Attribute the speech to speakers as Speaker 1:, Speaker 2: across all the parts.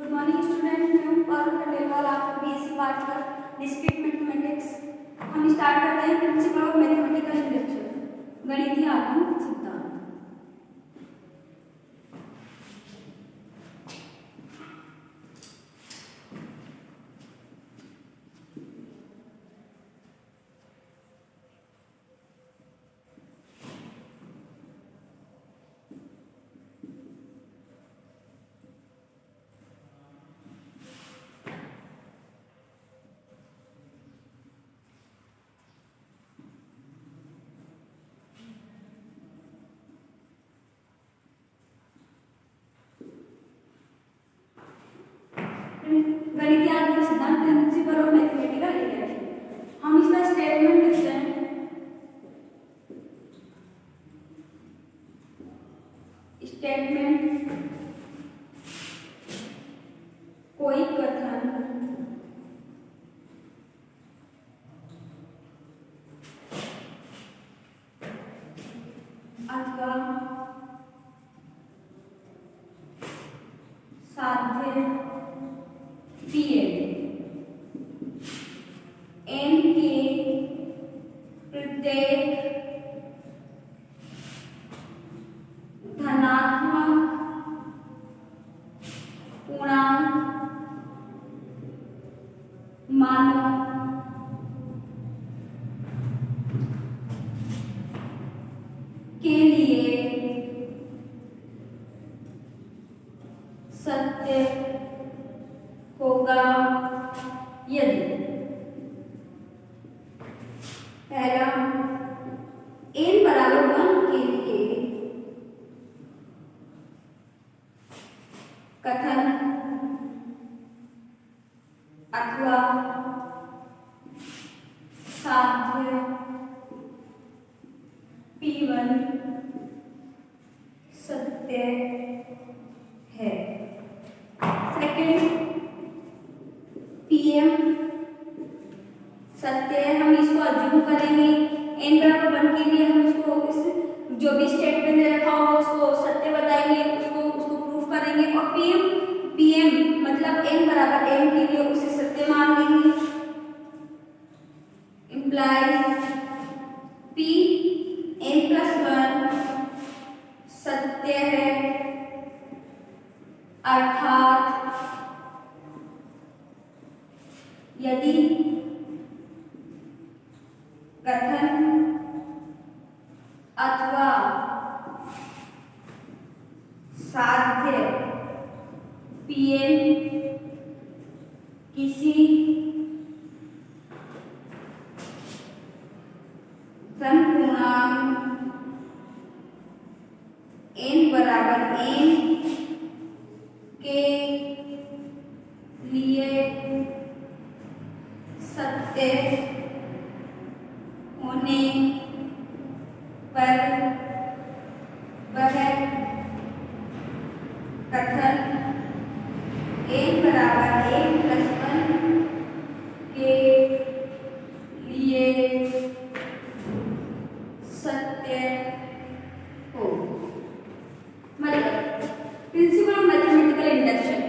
Speaker 1: Good morning student, मैं हूं पारुल खंडेलवाल, आपका बीएससी पार्ट का डिस्क्रीट मैथमेटिक्स। हम स्टार्ट करते हैं प्रिंसिपल ऑफ मैथमेटिकल इंडक्शन, गणितीय आगम सिद्धांत। गणितीय आगम सिद्धांत, प्रिंसिपल ऑफ मैथमेटिकल इंडक्शन। हम इसका स्टेटमेंट लिखते हैं। स्टेटमेंट कोई कथन अथवा साध्य एन के प्रत्येक धनात्मक पूर्णांक मानों के लिए सत्य होगा यदि पहला n बराबर 1 के लिए कथन अथवा साध्य P1 सत्य है। सेकंड Pm सत्य है। हम इसको अज्यूम करेंगे n बराबर 1 के लिए हम इसको इस जो भी स्टेटमेंट दे रखा होगा उसको सत्य बताएंगे, उसको प्रूफ करेंगे। और Pm मतलब n बराबर m के लिए उसे सत्य मान लेंगे। इम्प्लाइज P n+1 सत्य है, अर्थात यदि कथन अथवा साध्य Pn किसी धन पूर्णांक n बराबर n के लिए सत्य होने पर वह कथन n बराबर 1+1 के लिए सत्य हो। मतलब प्रिंसिपल ऑफ मैथमेटिकल इंडक्शन,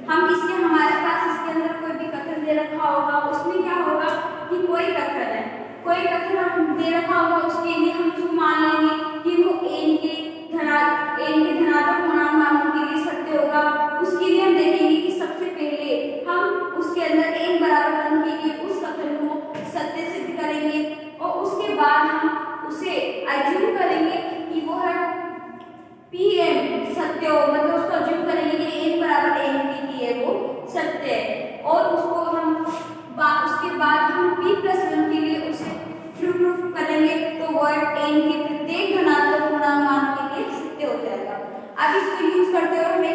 Speaker 1: हम इसके हमारे पास इसके अंदर कोई भी कथन दे रखा होगा, उसमें क्या होगा कि कोई कथन है, कोई कथन दे रखा होगा, उसके लिए हम उसको मान लेंगे कि वो n के धनात्मक पूर्णांक मानों के लिए सत्य होगा। उसके लिए हम देखेंगे कि सबसे पहले हम उसके अंदर n बराबर 1 के लिए उस कथन को सत्य सिद्ध करेंगे और उसके बाद हम उसे अज्यूम करेंगे कि वो है Pm सत्य हो, मतलब उसको अज्यूम करेंगे कि n बराबर n के लिए वो सत्य है। और उसको हम उसके बाद हम P+1 के लिए उसे प्रूफ करेंगे तो वो n के प्रत्येक धनात्मक पूर्णांक मान के लिए सत्य हो जाएगा। अब इसको यूज करते हुए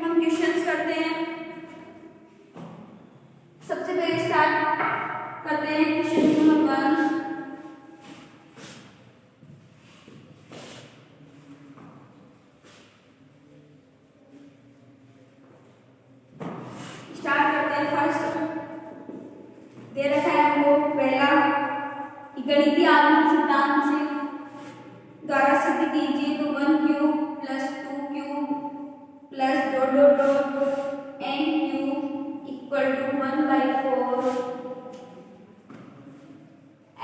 Speaker 1: हम क्वेश्चंस करते हैं। सबसे पहले स्टार्ट करते हैं क्वेश्चन नंबर 1। स्टार्ट करते हैं। फर्स्ट दे रखा है हमको पहला गणितीय आगम सिद्धांत से द्वारा सिद्ध कीजिए तो 1 cube plus 2 cube plus dot dot dot n cube equal to 1/4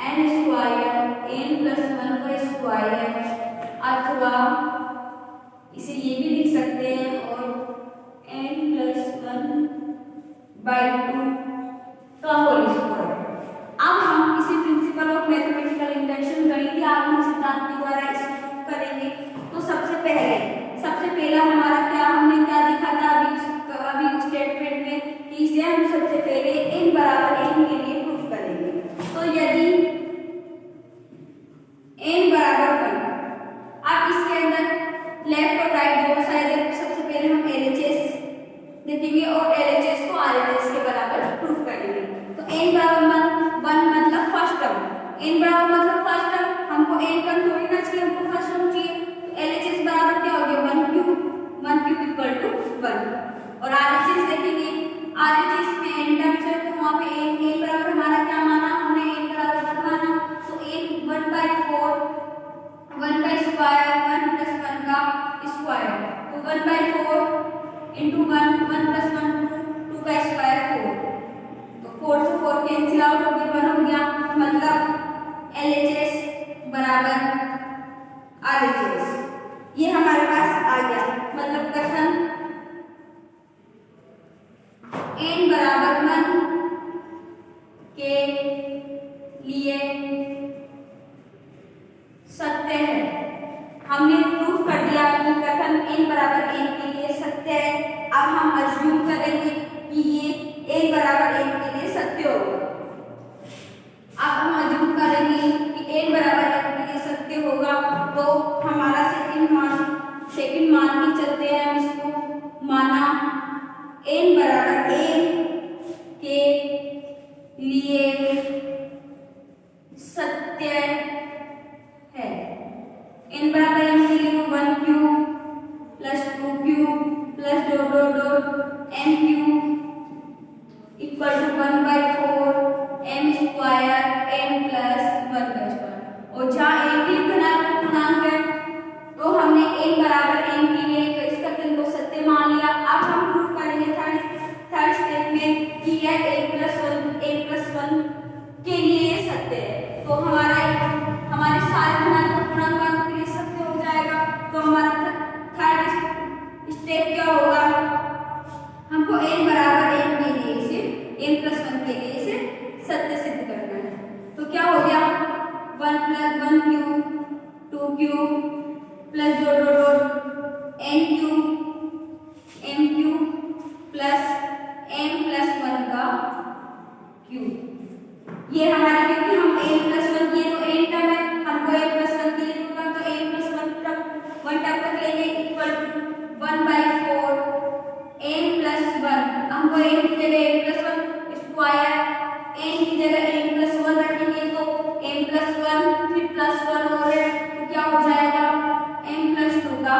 Speaker 1: n square n plus 1 का स्क्वायर, अथवा इसे ये भी लिख सकते हैं और n प्लस 1/2 का होल स्क्वायर। अब हम इसे प्रिंसिपल ऑफ मैथमेटिकल इंडक्शन गणितीय आगमन सिद्धांत के द्वारा इसे प्रूव करेंगे। तो सबसे पहला हमारा हमने क्या देखा था अभी स्टेटमेंट में कि इसे हम सबसे पहले n बराबर n के लिए प्रूव करेंगे। तो यदि n बराबर 1, अब इसके अंदर लेफ्ट और राइट दोनों साइड सबसे पहले हम LHS देखेंगे और LHS को RHS के बराबर प्रूव करेंगे। तो n बराबर 1 मतलब फर्स्ट टर्म, n बराबर मतलब फर्स्ट टर्म, हमको n टर्म थोड़ी ना चाहिए, हमको फर्स्ट टर्म चाहिए। तो LHS बराबर क्या हो गया 1 क्यूब इक्वल टू 1। और RHS देखेंगे, RHS में n टर्म्स है तो वहां पे n बराबर हमारा क्या माना, हमने n बराबर 1 माना, तो n 1/4 1 का स्क्वायर 1 प्लस 1 का स्क्वायर, तो 1/4 इंटू 1 1 प्लस 1 2 का स्क्वायर 4, तो 4 से 4 कैंसिल आउट हो गया 1 हो गया, मतलब LHS बराबर RHS ये हमारे पास आ गया। मतलब कथन n बराबर 1 के लिए सत्य है। हमने प्रूफ कर दिया कि कथन n बराबर 1 के लिए सत्य है। अब हम अज्यूम करेंगे कि ये n बराबर 1 के लिए सत्य होगा। अब हम अज्यूम करेंगे कि n बराबर 1 के लिए सत्य होगा, तो हमारा सेकंड मान के चलते हैं हम इसको माना n बराबर 1 के लिए सत्य है। n बराबर 1 के लिए 1 cube plus 2 cube plus dot dot dot n cube equal to 1/4 m square n plus 1 का स्क्वायर। और जहाँ n भी धनात्मक पूर्णांक है तो हमने n बराबर n के लिए इस कथन को सत्य मान लिया। अब हम प्रूफ करेंगे थर्ड स्टेप में कि यह n प्लस 1 के लिए सत्य है। तो हमारे सारे धनात्मक पूर्णांक के लिए सत्य हो जाएगा। तो हमारा थर्ड स्टेप क्या होगा, हमको n बराबर n के लिए इसे n प्लस 1 के लिए इसे सत्य सिद्ध करना है। तो क्या हो गया 1 plus 1 cube 2 cube plus dot dot dot n cube plus n plus 1 का क्यूब। ये हमारे क्योंकि हम n प्लस 1 किए तो n टर्म है, हमको n प्लस 1 के लिए होगा तो n प्लस 1 टर्म तक लेंगे इक्वल टू 1/4 n प्लस 1, हमको n की जगह n प्लस 1 स्क्वायर, n की जगह n प्लस 1 रखेंगे तो n प्लस 1 फिर प्लस 1 और है तो क्या हो जाएगा n प्लस 2 का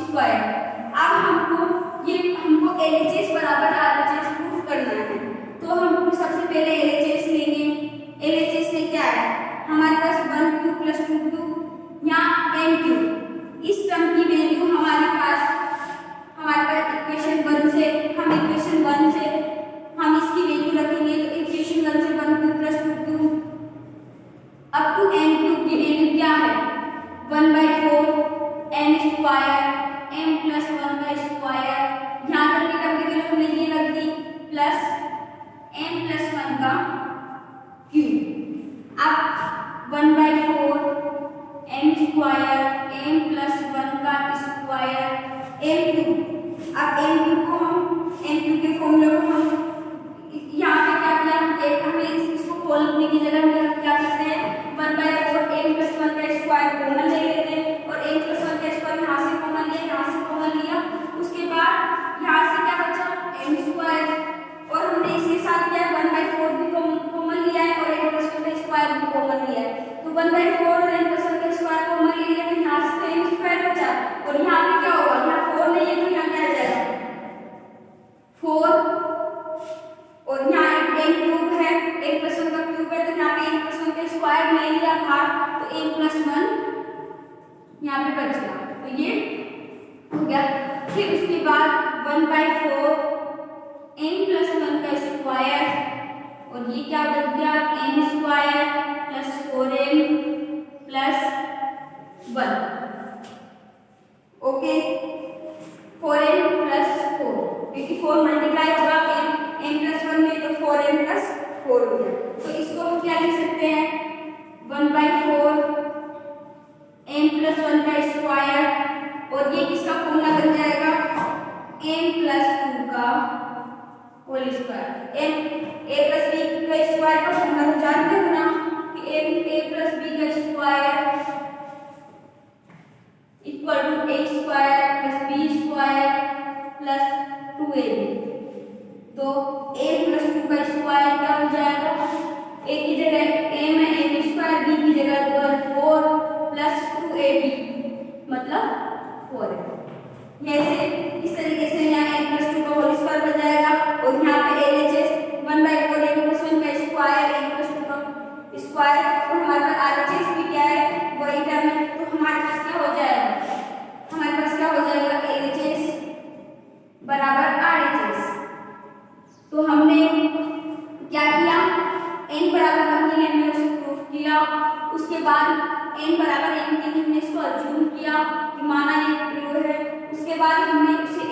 Speaker 1: स्क्वायर। अब हमको LHS बराबर RHS प्रूफ करना है। तो हम सबसे पहले LHS लेंगे। LHS में क्या है, हमारे पास 1 क्यूब प्लस 2 क्यूब यहाँ n क्यूब, इस टर्म की वैल्यू हमारे पास इक्वेशन 1 से हम इसकी वैल्यू रखेंगे। तो इक्वेशन 1 से 1 cube plus 2 cube up to n cube की वैल्यू क्या है 1/4 m स्क्वायर m प्लस 1 का स्क्वायर, यहाँ तक की टर्म की वैल्यू हमने ये रख दी प्लस m प्लस 1 का क्यूब। अब 1/4 m स्क्वायर m प्लस 1 का स्क्वायर m क्यूब। अब m क्यूब को m क्यूब के फॉर्मूले को हम यहाँ पे क्या किया, हमें इसको खोलने की जगह हम क्या करते हैं 1/4 m प्लस 1 का स्क्वायर कॉमन ले लेते हैं और m प्लस 1 का स्क्वायर यहाँ से कॉमन लिया, उसके बाद यहाँ से क्या बचा m स्क्वायर और हमने इसके साथ क्या 1/4 भी कॉमन लिया है और m प्लस 1 का स्क्वायर भी कॉमन लिया है। तो 1/4 और m प्लस 1 का स्क्वायर कॉमन ले लिया तो यहाँ से m स्क्वायर बचा और यहाँ पे क्या होगा, यहाँ 4 नहीं है तो यहाँ क्या आ जाएगा 4 और यहाँ m क्यूब है m प्लस 1 का क्यूब है तो यहाँ पे m प्लस 1 का स्क्वायर ले लिया बाहर तो m प्लस 1 यहाँ पे बच गया। तो ये हो गया। फिर उसके बाद 1/4 m प्लस 1 का स्क्वायर और ये क्या बन गया m square plus 4m plus 1। Okay 4m plus 4 क्योंकि 4 मल्टीप्लाई होगा m प्लस 1 में तो 4m प्लस 4 हो गया। तो इसको हम क्या लिख सकते हैं 1/4 m प्लस 1 का स्क्वायर और ये किसका फॉर्मूला बन जाएगा m प्लस 2 का whole square. a plus b का स्क्वायर का फॉर्मूला तो जानते हो ना कि a प्लस b का square equal to a square plus b square plus 2ab। तो a प्लस 2 का स्क्वायर क्या हो जाएगा a की जगह a में a स्क्वायर b की जगह 4 प्लस 2ab मतलब 4 है। ऐसे इस तरीके से यहाँ a प्लस 2 का होल स्क्वायर बन जाएगा और यहाँ पे LHS 1/4 a प्लस 1 का स्क्वायर a प्लस 2 का स्क्वायर और हमारे पास RHS भी क्या है वही टर्म है। तो हमारे पास क्या हो जाएगा हमारे पास क्या हो जाएगा LHS बराबर RHS। तो हमने क्या किया n बराबर 1 के लिए हमने उसे प्रूफ किया। उसके बाद n बराबर n के लिए हमने इसको अज्यूम किया कि माना ये ट्रू है। उसके बाद हमने उसे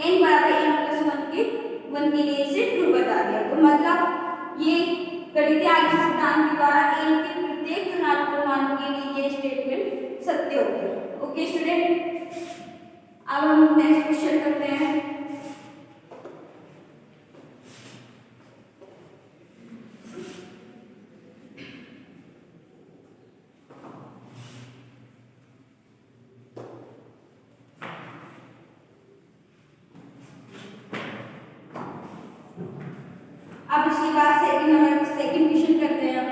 Speaker 1: n बराबर n प्लस 1 के लिए इसे ट्रू बता दिया। तो मतलब ये गणितीय आगम सिद्धांत के द्वारा n के प्रत्येक धनात्मक मान के लिए ये स्टेटमेंट सत्य हो गया। ओके स्टूडेंट अब हम नेक्स्ट क्वेश्चन करते हैं। अब इसके बाद सेकंड क्वेश्चन करते हैं हम।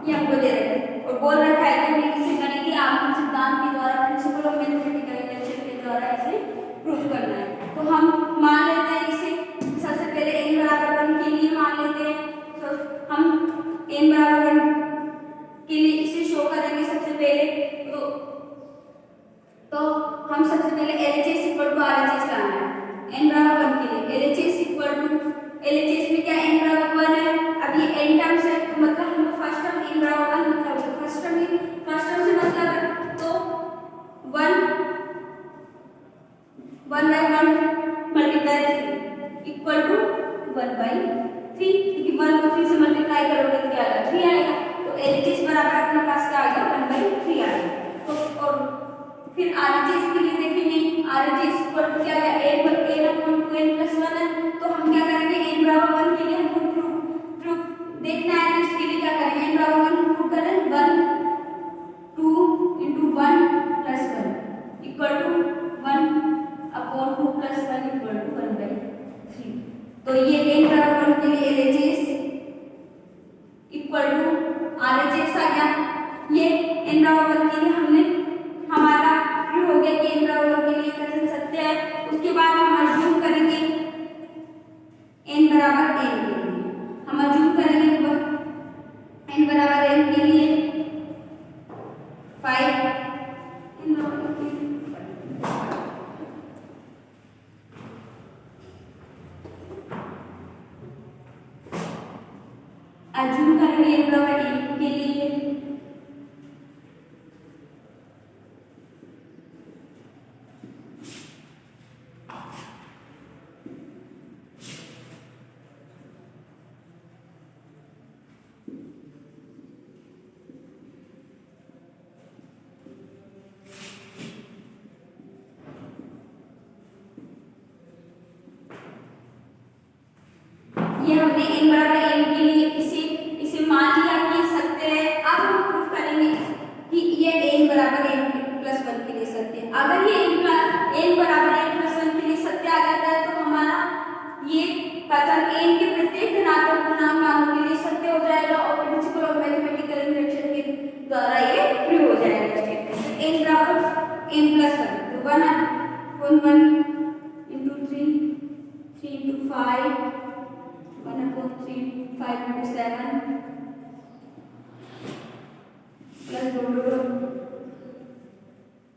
Speaker 1: ये हमको दे रखे और बोल रखा है कि इसे गणितीय आगम सिद्धांत के द्वारा प्रिंसिपल ऑफ मैथमेटिकल इंडक्शन के द्वारा इसे प्रूव करना है। तो हम मान लेते हैं इसे सबसे पहले n बराबर 1 के लिए मान लेते हैं। तो हम n बराबर 1 के लिए इसे शो करेंगे सबसे पहले। तो हम सबसे पहले LHS इक्वल टू RHS लाना है n बराबर 1 के लिए। LHS इक्वल टू LHS में क्या n बराबर 1 है। अब ये n टर्म्स है तो मतलब हम फर्स्ट टर्म n बराबर 1 मतलब फर्स्ट टर्म से मतलब है तो 1/1 मल्टीप्लाई 3 इक्वल टू 1/3 क्योंकि 1 को 3 से मल्टीप्लाई करोगे तो क्या आएगा 3 आएगा। तो LHS बराबर अपने पास क्या आ गया 1/3 आ गया। तो और फिर RHS के लिए देखेंगे RHS इक्वल टू क्या है a/2n प्लस 1 है। तो हम क्या करेंगे n बराबर 1 के लिए हमको ट्रू देखना है तो इसके लिए क्या करेंगे n बराबर 1 प्रूव करें 1 2 × 1 plus 1 equal to 1/2 plus 1 equal to 1/3। तो ये n बराबर 1 के लिए LHS इक्वल टू RHS आ गया। ये n बराबर 1 के लिए हमने हमारा प्रूव हो गया कि n बराबर 1 के लिए कथन सत्य है। उसके बाद हम अज्यूम करेंगे n बराबर n के लिए हम अज्यूम करेंगे n बराबर n के लिए 5 अज्यूम करेंगे n बराबर n के लिए ये हमने n बराबर n के लिए इसे मान लिया कि सत्य है। 1 into 3, 3 into 5, 1 upon 3, 5 into 7, plus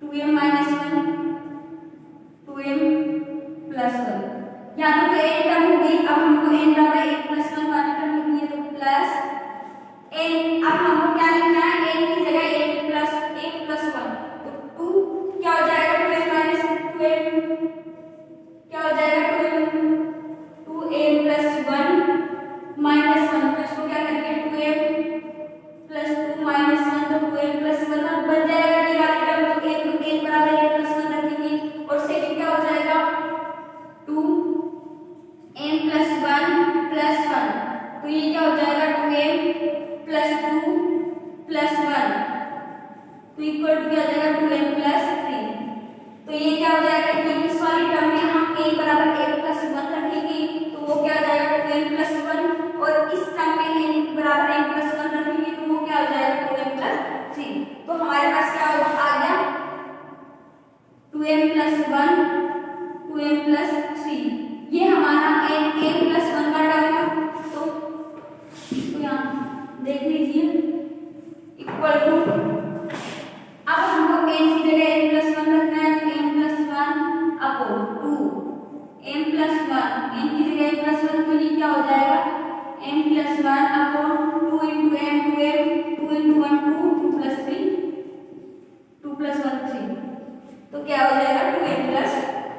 Speaker 1: 2m minus 1, 2m plus 1। यहाँ तो n टर्म होगी, अब हमको n बराबर 1 plus 1 वाली टर्म लिखनी है, तो प्लस n। अब हमको क्या लिखना है, n की जगह 1 plus 1, तो 2 क्या हो जाएगा, 2m minus 2m क्या हो जाएगा, 2m plus 1 minus 1, तो इसको क्या करेंगे, 2m plus 2 minus 1, तो 2m plus 1 अब बन जाएगा ये वाली टर्म, तो n बराबर 1 plus 1 रखेंगे, और सेकंड क्या हो जाएगा, 2m plus 1 plus 1, तो ये क्या हो जाएगा, 2m plus 2 plus 1, तो इक्वल टू क्या हो जाएगा, 2m plus 3। तो ये क्या हो जाएगा, कि इस वाली टर्म में हम n बराबर 1 plus 1 रखेंगे, तो वो क्या हो जाएगा, 2m plus 1, और इस टर्म में n बराबर 1 plus 1 रखेंगे, तो वो क्या हो जाएगा, 2m plus 3। तो हमारे पास क्या आ गया, 2m plus 1, 2m plus 3, ये हमारा n plus 1 का टर्म है। तो यहाँ देख लीजिए, इक्वल टू, अब हमको n की जगह n plus 1 रखना है, तो n plus 1 upon 2, m plus 1, n की जगह n plus 1, तो ये क्या हो जाएगा, m plus 1 upon 2 into m, 2m, 2 into 1 2, 2 plus 3, 2 plus 1 3, तो क्या हो जाएगा, 2m plus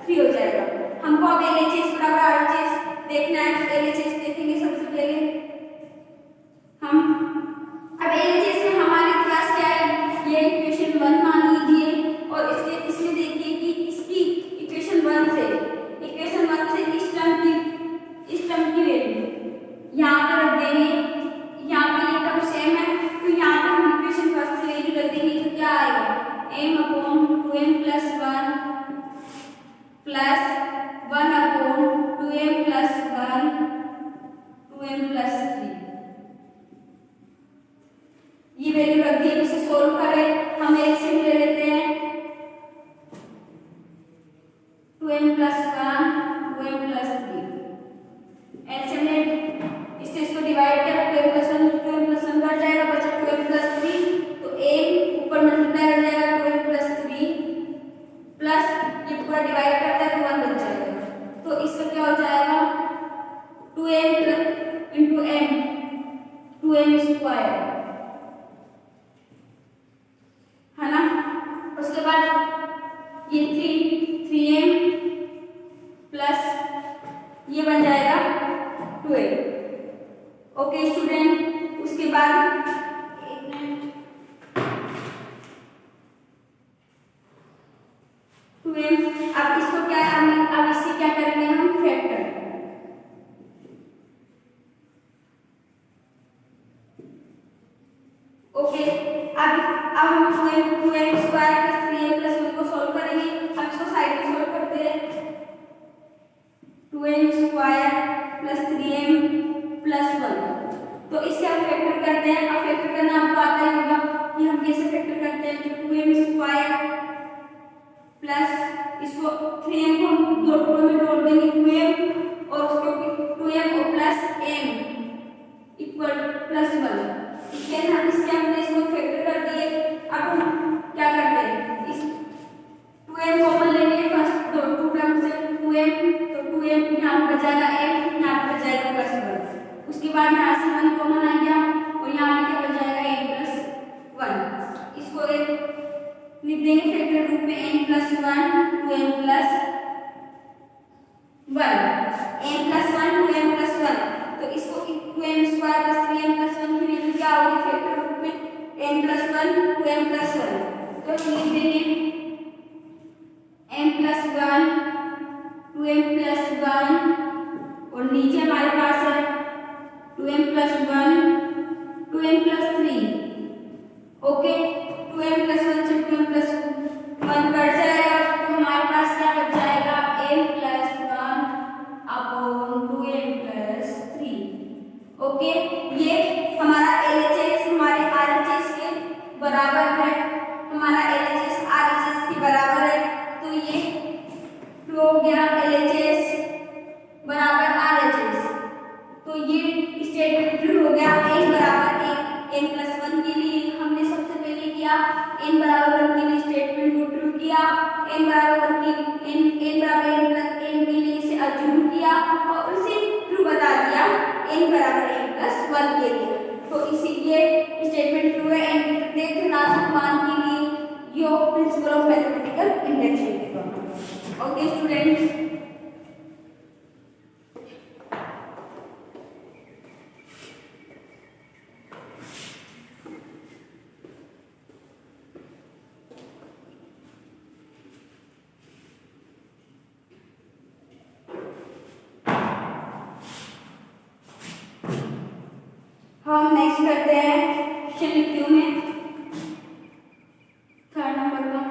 Speaker 1: 3 हो जाएगा। हमको अब LHS बराबर RHS देखना है, तो LHS देखेंगे सबसे पहले हम। अब LHS में हमारे पास क्या है, ये इक्वेशन 1 मान लीजिए, और इसमें देखिए कि इसकी इक्वेशन 1 से इस टर्म की वैल्यू यहाँ पे रख देंगे, यहाँ पे ये टर्म सेम है, तो यहाँ पे हम इक्वेशन फर्स्ट से वैल्यू रख देंगे, तो क्या आएगा, m upon 2m plus 1 plus 1 upon 2m plus 1, 2m plus 3, ये वैल्यू रख दी। इसे सोल्व करें, हम एलसीएम ले लेते हैं, 2m plus 1, 2m plus 3, LCM ले, इससे इसको डिवाइड करें, 2m plus 1 कट जाएगा, बचा 2m plus 3, तो m ऊपर मल्टीप्लाई हो जाएगा, 2m plus 3 प्लस ये पूरा डिवाइड करता है, तो 1 बच जाएगा, तो इसका क्या हो जाएगा, 2m into m, 2m square, है ना। उसके बाद ये 3m प्लस ये बन जाएगा 12। ओके स्टूडेंट, उसके बाद 2m, अब इसको क्या, अब इससे क्या करेंगे हम, फैक्टर। ओके, अब हम 2m square plus 3m plus 1 को सॉल्व करेंगे। हम इसको साइड में सॉल्व करते हैं, 2m square plus 3m plus 1, तो इससे हम फैक्टर करते हैं। अब फैक्टर करना आपको आता ही होगा कि हम कैसे फैक्टर करते हैं, कि 2m स्क्वायर प्लस इसको 3m को हम दो टुकड़ों में तोड़ देंगे, 2m और उसको 2m और प्लस m इक्वल प्लस 1, इसके हमने इसको फैक्टर कर दिए। अब हम क्या करते हैं, इस 2m कॉमन लेंगे फर्स्ट टू टर्म से, 2m, तो 2m यहाँ पर बचाएगा m, यहाँ पर बचाएगा प्लस 1, उसके बाद यहाँ से 1 कॉमन आ गया, और यहाँ पे क्या बचाएगा m प्लस 1, इसको एक लिख देंगे फैक्टर रूप में, n plus 1 2m plus 1, n plus 1 2m plus 1, तो इसको 2m square plus 3m plus 1 की वैल्यू क्या होगी फैक्टर रूप में, n plus 1 2m plus 1, तो हम लिख देंगे m plus 1 2m plus 1, और नीचे हमारे पास है 2m plus 1 2m plus 3। Okay, 2m plus 1 से 2m plus 1 कट जाएगा, तो हमारे पास क्या बच जाएगा, m plus 1 upon 2m plus 3। Okay, ये हमारा LHS हमारे RHS के बराबर है, हमारा LHS RHS के बराबर है, तो ये ट्रू हो गया LHS बराबर RHS। तो ये स्टेटमेंट ट्रू हो गया। n बराबर n+1 के लिए हमने सबसे पहले किया, n बराबर 1 के लिए स्टेटमेंट को ट्रू किया, n बराबर 1 n+n के लिए इसे अज्यूम किया और उसे ट्रू बता दिया n बराबर n+1 के लिए। तो इसीलिए स्टेटमेंट ट्रू है n के प्रत्येक धनात्मक मान के लिए यो प्रिंसिपल ऑफ मैथमेटिकल इंडक्शन के द्वारा। ओके स्टूडेंट्स, हम नेक्स्ट करते हैं क्वेश्चन लिखती हूँ मैं 3rd नंबर का।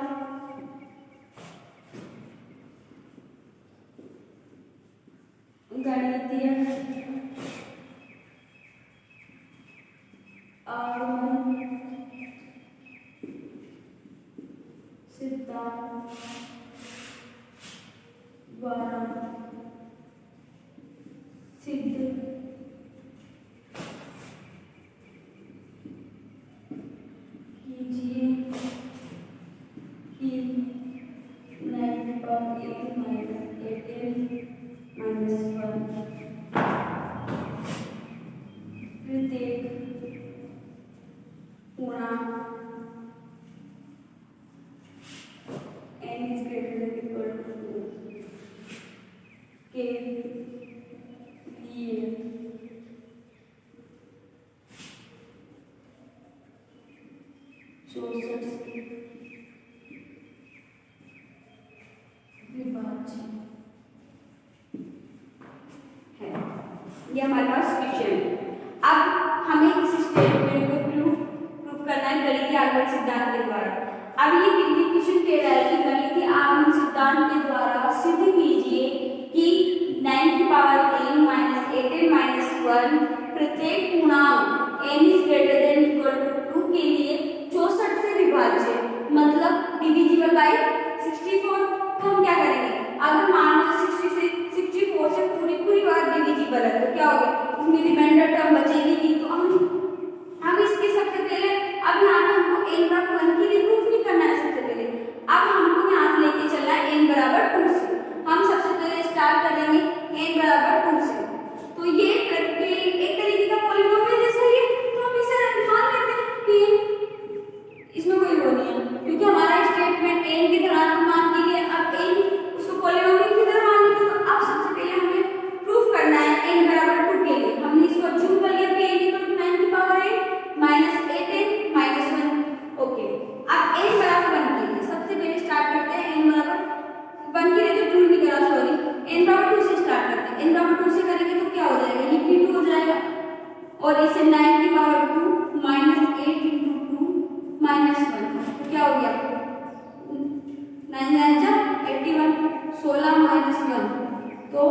Speaker 1: गणितीय आगमन सिद्धांत द्वारा सिद्ध कीजिए कि 9 पर 8 - 1 प्रत्येक पूर्णांक n is greater than equal to 2 के लिए विभाज्य है। ये हमारे पास क्वेश्चन है। अब हमें इस स्टेटमेंट को प्रूव करना है गणितीय आगमन सिद्धांत के द्वारा। अब ये क्वेश्चन कह रहा है कि गणितीय आगमन सिद्धांत के द्वारा सिद्ध कीजिए कि 9 की पावर n - 8n - 1 प्रत्येक पूर्णांक n is greater than equal to 2 के लिए 64 से विभाज्य, मतलब डिविजिबल बाय 64। तो हम क्या करेंगे, अगर मान लो 64 से पूरी बात डिविजिबल है तो क्या होगा, इसमें रिमाइंडर टर्म बचेगी नहीं। तो हम इसके सबसे पहले अब यहाँ पे हमको n/1 के लिए प्रूफ नहीं करना है। सबसे पहले अब हमको यहाँ से लेके चलना है n बराबर 2 से। हम सबसे पहले स्टार्ट करेंगे n बराबर 2 से। तो ये एक तरीके का पॉलीनोमियल जैसा ही है, तो हम इसे मान लेते हैं pn। इसमें कोई वो नहीं है क्योंकि हमारा स्टेटमेंट n के धनात्मक मान के लिए अब n उसको पॉलीनोमियल की तरह मान लेते हैं। तो अब सबसे पहले हमें प्रूफ करना है n बराबर 2 के लिए। हमने इसको अज्यूम कर लिया pn = 9 की पावर 8 - 8n - 1। ओके, अब n बराबर 1 के लिए सबसे पहले स्टार्ट करते हैं। n बराबर 1 के लिए तो प्रूफ नहीं करा, सॉरी, n बराबर 2 से स्टार्ट करते हैं। n बराबर 2 से करेंगे तो क्या हो जाएगा, ये p2 हो जाएगा और इसे 9 की पावर 2 - 8 × 2 - 1 तो क्या हो गया, 9 9 जा 81, 16 - 1 तो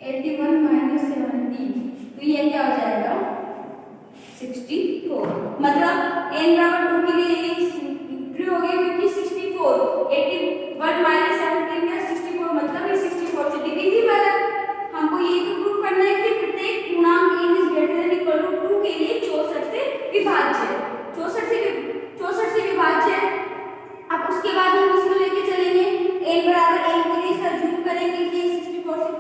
Speaker 1: 81 - 70 तो ये क्या हो जाएगा 64। मतलब n बराबर 2 के लिए ट्रू हो गया क्योंकि 64 81 - 17 में 64 मतलब ये 64 से डिविजिबल है। हमको ये तो प्रूव करना है कि प्रत्येक पूर्णांक n is greater than equal to 2 के लिए 64 से विभाज्य है। 64 से विभाज्य है। अब उसके बाद हम इसको लेके चलेंगे n बराबर n के लिए अज्यूम करेंगे कि 64 से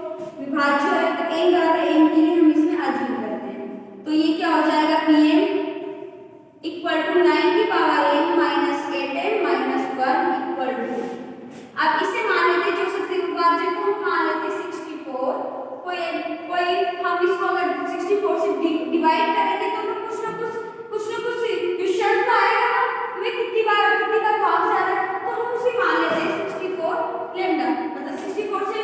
Speaker 1: विभाज्य है। तो n बराबर n के लिए हम इसमें अज्यूम करते हैं। तो ये क्या हो जाएगा pm = 9 की पावर n - 8n - 1 = अब इसे मान लेते 64 से विभाज्य को हम मान लेते 64। कोई हम इसको अगर 64 से डिवाइड करेंगे तो कुछ ना कुछ क्वेश्चन तो आएगा ना, हमें कितनी बार भाग जा रहा है, तो हम उसे मान लेते हैं 64 लैम्डा। मतलब 64 से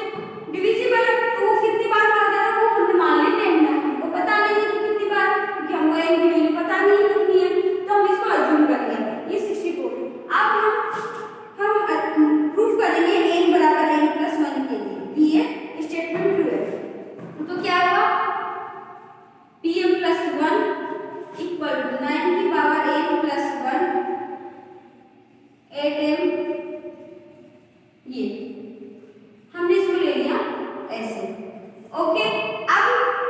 Speaker 1: डिविजिबल है तो वो कितनी बार भाग जा रहा है वो हमने मान लिया लैम्डा। हमको पता नहीं है कि कितनी बार, क्योंकि हमको n की वैल्यू पता नहीं है कितनी है, तो हम इसको अज्यूम कर लेंगे ये 64। अब हम प्रूफ करेंगे n बराबर n+1 के लिए ये स्टेटमेंट ट्रू है। तो क्या हुआ, ये हमने इसको ले लिया ऐसे। ओके, अब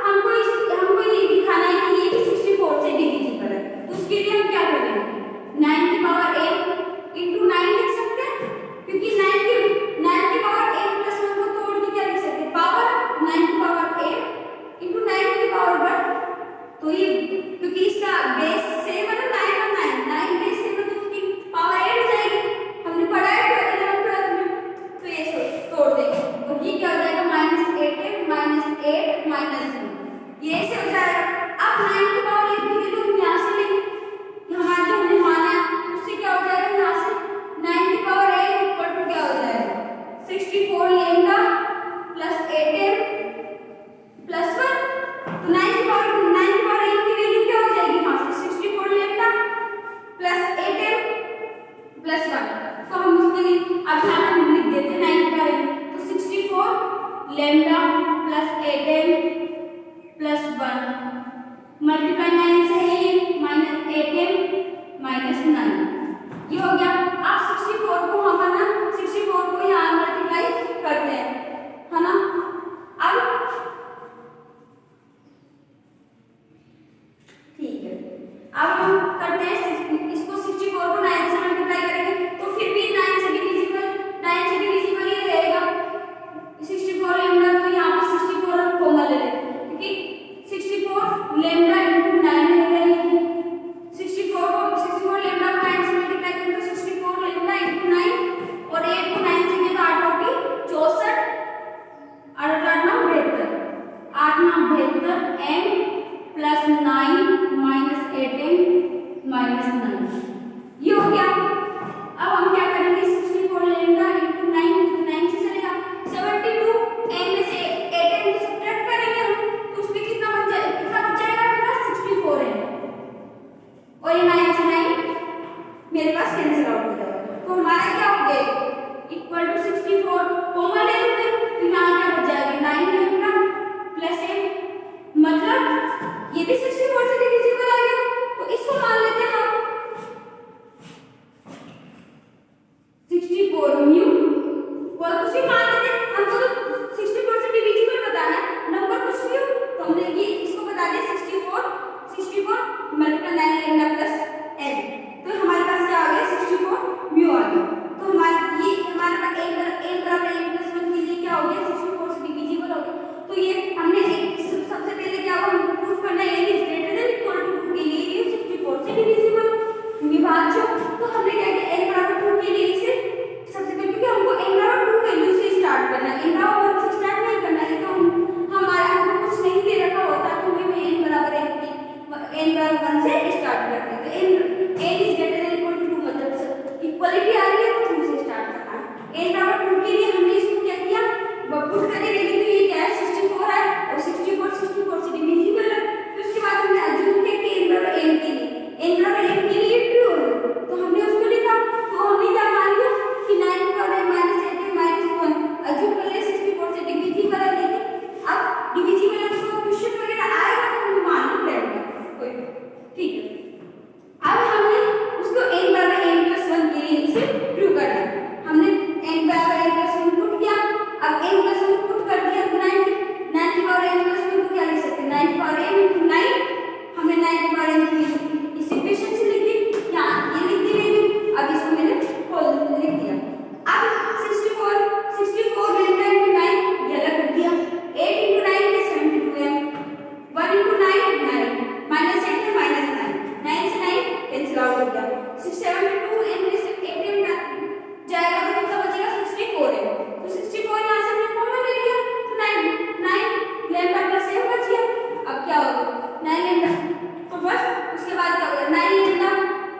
Speaker 1: हमको ये दिखाना है कि ये भी 64 से डिविजिबल है। तो उसके लिए हम क्या करेंगे, 9 की पावर 8 इंटू 9 लिख सकते हैं, क्योंकि 9 की पावर 8 प्लस 1 को तोड़ के क्या लिख सकते हैं, पावर 9 की पावर 8 इंटू 9 की पावर 1। तो ये क्योंकि इसका बेस सेम है ना, 9 और 9 बेस सेम है, तो उसकी पावर 8 हो जाएगी। हमने पढ़ा है 11th 12th में, तो ये तोड़ देंगे और ये क्या हो जाएगा, -8 माइनस 8 माइनस 2, ये ऐसे हो जाएगा। अब 9 की पावर 8 की वैल्यू हम यहाँ से लेंगे, हमारा जो हमने माना है उससे क्या हो जाएगा, यहाँ से 9 की पावर 8 इक्वल टू क्या हो जाएगा, 64 लैम्डा प्लस 8m प्लस 1। तो 9 की पावर 8 की वैल्यू क्या हो जाएगी, वहां से 64 लैम्डा प्लस 8m प्लस 1। तो हम उसके लिए अब यहाँ हम लिख देते हैं 9 की पावर 8, तो 64 lambda plus 8m plus 1 multiply 9 से है ये माइनस 8m माइनस 9, ये हो गया। अब 64 को हम है ना 64 को यहाँ मल्टीप्लाई करते हैं, है ना। अब ठीक है, अब हम करते हैं इसको 64 को 9 से मल्टीप्लाई करेंगे तो फिर भी 9 से डिविजिबल ही रहेगा 64 लैम्डा। तो यहाँ पे 64 हम कॉमन ले लेते हैं, क्योंकि 64 लैम्डा इंटू 9 है, 64 लैम्डा को 9 से मल्टीप्लाई करेंगे तो 64 लैम्डा इंटू 9 और 8 को 9 से किया तो 8 होगी 64 और 8 9 72, 8 9 72 m plus 9 minus 8m minus 9, ये हो गया। अब हम क्या करेंगे, 64 लैम्डा इंटू 9 से चलेगा 72, m में से 8m को सब्ट्रैक्ट करेंगे हम, तो उसमें कितना बच जाएगा मेरे पास 64 है, और ये 9 से 9 मेरे पास कैंसिल आउट हो जाएगा। तो हमारा क्या हो गया, इक्वल टू 64 कॉमन ले लेते हैं, तो यहाँ क्या बच जाएगा 9 लैम्डा प्लस m, मतलब ये भी 64 से डिविजिबल आ गया। तो इसको मान लेते हैं हम 64 म्यू, और कुछ भी मान लेते हैं, हमको तो 64 से डिविजिबल बताना है, नंबर कुछ भी हो तो हमने ये इसको बता दिया 64 मल्टीप्लाई 9 लैम्डा प्लस m, तो हमारे पास क्या आ गया 64 म्यू आ गया। तो हमारे पास m बराबर m प्लस 1 के लिए क्या हो गया, 64 से डिविजिबल हो गया। तो ये हमने सबसे पहले क्या हुआ, हमको प्रूफ करना है n is greater than equal to 2 के लिए ये 64 से डिविजिबल विभाज्य। तो हमने क्या किया, n बराबर 2 के लिए इसे सबसे पहले, क्योंकि हमको n बराबर 2 वैल्यू से स्टार्ट करना है, n बराबर 1 से स्टार्ट नहीं करना है, तो हमको कुछ नहीं दे रखा होता तो हमें n बराबर 1 से स्टार्ट करते हैं। तो n is greater than equal to 2 मतलब इक्वलिटी आ रही है तो 2 से स्टार्ट करना है। n बराबर 2 के लिए हमने इसको क्या किया, पुट करके देखी तो ये क्या है 64 है, और 64 से डिविजिबल है। तो उसके बाद हमने अज्यूम किया कि n बराबर m के लिए ट्रू है, तो हमने उसको लिखा। तो हमने क्या मान लिया कि 9 की पावर माइनस 8 माइनस 1 अज्यूम कर लिया 64 से डिविजिबल है, लेकिन अब डिविजिबल है तो क्वेश्चन वगैरह आएगा तो हम मान लेंगे कोई, ठीक है। अब हमने उसको n बराबर m प्लस 1 के लिए इसे ट्रू करना है, हमने n बराबर m प्लस 1 पुट किया। अब m प्लस 1 पुट कर दिया तो 9 की पावर m प्लस 1 को क्या लिख सकते हैं, 9 की पावर m इंटू 9, हमने 9 की पावर m इस इक्वेशन से लिख दी, यहाँ ये लिख दी वैल्यू, अब इसको मैंने खोल लिख दिया। अब 64 लैम्डा इंटू 9 ये अलग कर दिया, 8 इंटू 9 है 72m, 1 इंटू 9 माइनस 8 है माइनस 9 से 9 कैंसिल आउट हो गया, 72m में से 8m जाएगा तो कितना बचेगा 64 है, तो 64 यहाँ से हमने कॉमन ले लिया, तो 9 लैम्डा प्लस m बच गया। अब क्या होगा 9 लैम्डा, तो बस उसके बाद क्या होगा 9 लैम्डा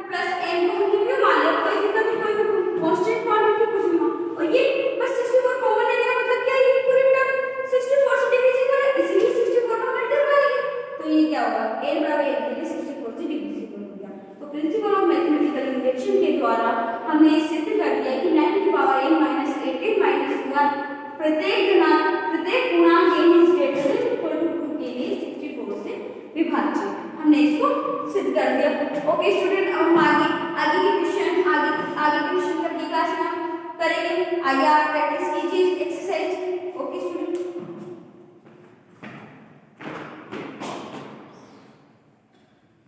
Speaker 1: प्लस m को हम क्यों मान लिया, कोई दिक्कत नहीं, कोई कांस्टेंट क्वांटिटी कुछ भी मान, और ये बस 64 कॉमन लेने का मतलब क्या है, ये पूरी टर्म 64 से डिविजिबल है, इसलिए 64 का मल्टीप्लाई है, तो ये क्या होगा n बराबर 1 के लिए 64 से डिविजिबल हो गया। तो प्रिंसिपल ऑफ मैथमेटिकल इंडक्शन के द्वारा हमने ये सिद्ध कर दिया कि 9 की पावर n माइनस 8 माइनस 1 प्रत्येक गुणांक n is greater than equal to 2 के लिए 64 से विभाज्य, हमने इसको सिद्ध कर दिया। ओके स्टूडेंट, अब हम आगे के क्वेश्चन करके क्लास में करेंगे। आगे आप प्रैक्टिस कीजिए एक्सरसाइज